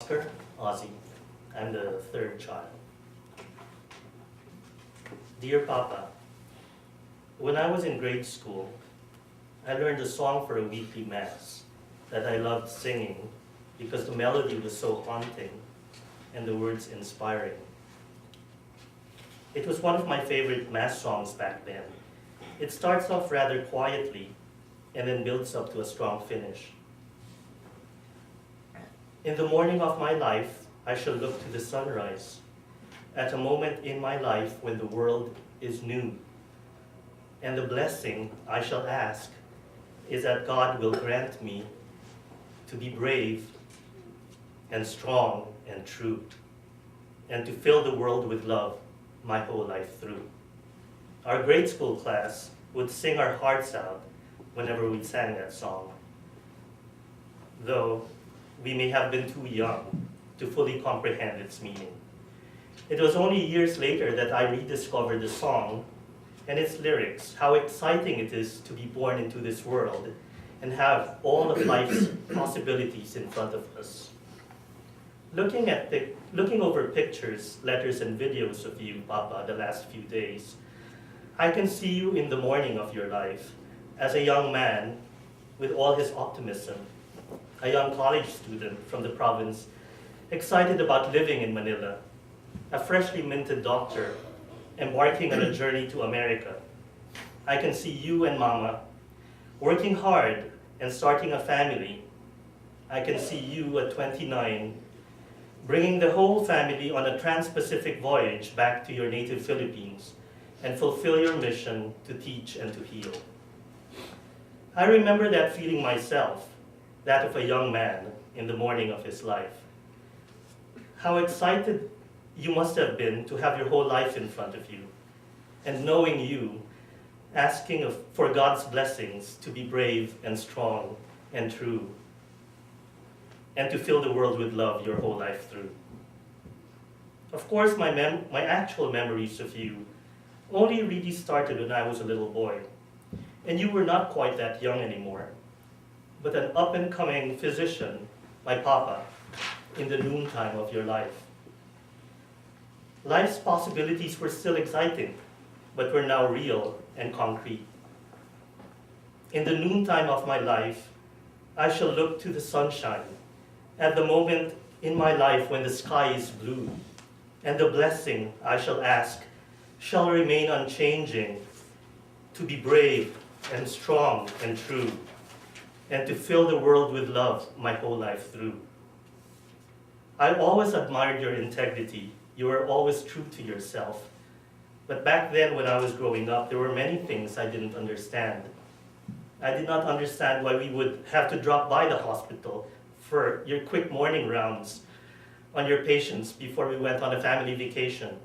Oscar, Ozzie. I'm the third child. Dear Papa, when I was in grade school, I learned a song for a weekly mass that I loved singing because the melody was so haunting and the words inspiring. It was one of my favorite mass songs back then. It starts off rather quietly and then builds up to a strong finish. In the morning of my life, I shall look to the sunrise, at a moment in my life when the world is new. And the blessing I shall ask is that God will grant me to be brave and strong and true, and to fill the world with love my whole life through. Our grade school class would sing our hearts out whenever we sang that song, though we may have been too young to fully comprehend its meaning. It was only years later that I rediscovered the song and its lyrics, how exciting it is to be born into this world and have all of life's possibilities in front of us. Looking over pictures, letters, and videos of you, Papa, the last few days, I can see you in the morning of your life as a young man with all his optimism, a young college student from the province, excited about living in Manila, a freshly minted doctor, embarking on a journey to America. I can see you and Mama working hard and starting a family. I can see you at 29, bringing the whole family on a trans-Pacific voyage back to your native Philippines and fulfill your mission to teach and to heal. I remember that feeling myself, that of a young man in the morning of his life. How excited you must have been to have your whole life in front of you, and knowing you, asking for God's blessings to be brave and strong and true, and to fill the world with love your whole life through. Of course, my actual memories of you only really started when I was a little boy, and you were not quite that young anymore, but an up-and-coming physician, my Papa, in the noontime of your life. Life's possibilities were still exciting, but were now real and concrete. In the noontime of my life, I shall look to the sunshine, at the moment in my life when the sky is blue, and the blessing I shall ask shall remain unchanging, to be brave and strong and true, and to fill the world with love my whole life through. I always admired your integrity. You were always true to yourself. But back then when I was growing up, there were many things I didn't understand. I did not understand why we would have to drop by the hospital for your quick morning rounds on your patients before we went on a family vacation,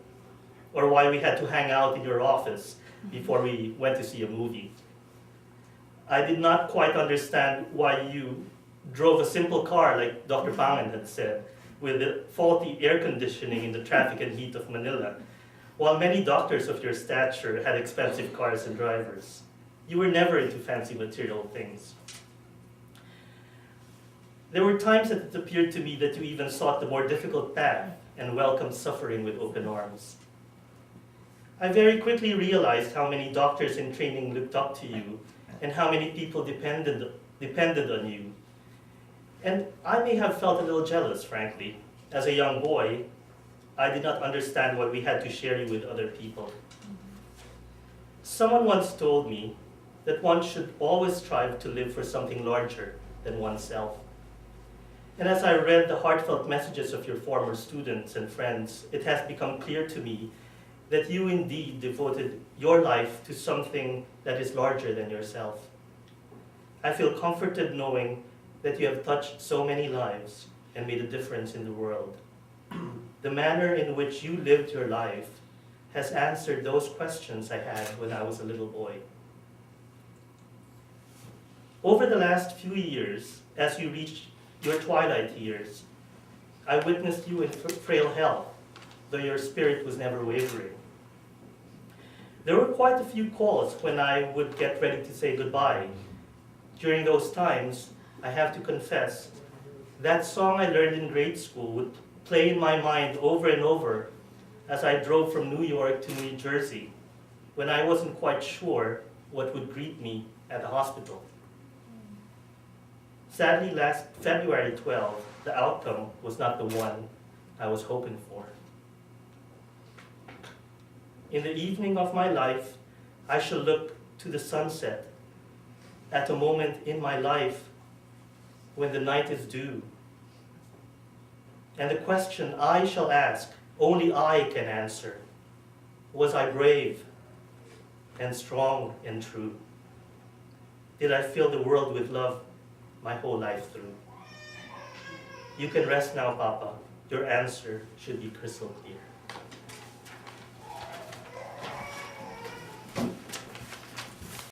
or why we had to hang out in your office before we went to see a movie. I did not quite understand why you drove a simple car, like Dr. Pangan had said, with the faulty air conditioning in the traffic and heat of Manila, while many doctors of your stature had expensive cars and drivers. You were never into fancy material things. There were times that it appeared to me that you even sought the more difficult path and welcomed suffering with open arms. I very quickly realized how many doctors in training looked up to you and how many people depended on you. And I may have felt a little jealous, frankly. As a young boy, I did not understand why we had to share you with other people. Someone once told me that one should always strive to live for something larger than oneself. And as I read the heartfelt messages of your former students and friends, it has become clear to me that you indeed devoted your life to something that is larger than yourself. I feel comforted knowing that you have touched so many lives and made a difference in the world. The manner in which you lived your life has answered those questions I had when I was a little boy. Over the last few years, as you reached your twilight years, I witnessed you in frail health, though your spirit was never wavering. There were quite a few calls when I would get ready to say goodbye. During those times, I have to confess, That song I learned in grade school would play in my mind over and over as I drove from New York to New Jersey when I wasn't quite sure what would greet me at the hospital. Sadly, last February 12, the outcome was not the one I was hoping for. In the evening of my life, I shall look to the sunset at a moment in my life when the night is due. And the question I shall ask, only I can answer. Was I brave and strong and true? Did I fill the world with love my whole life through? You can rest now, Papa. Your answer should be crystal clear.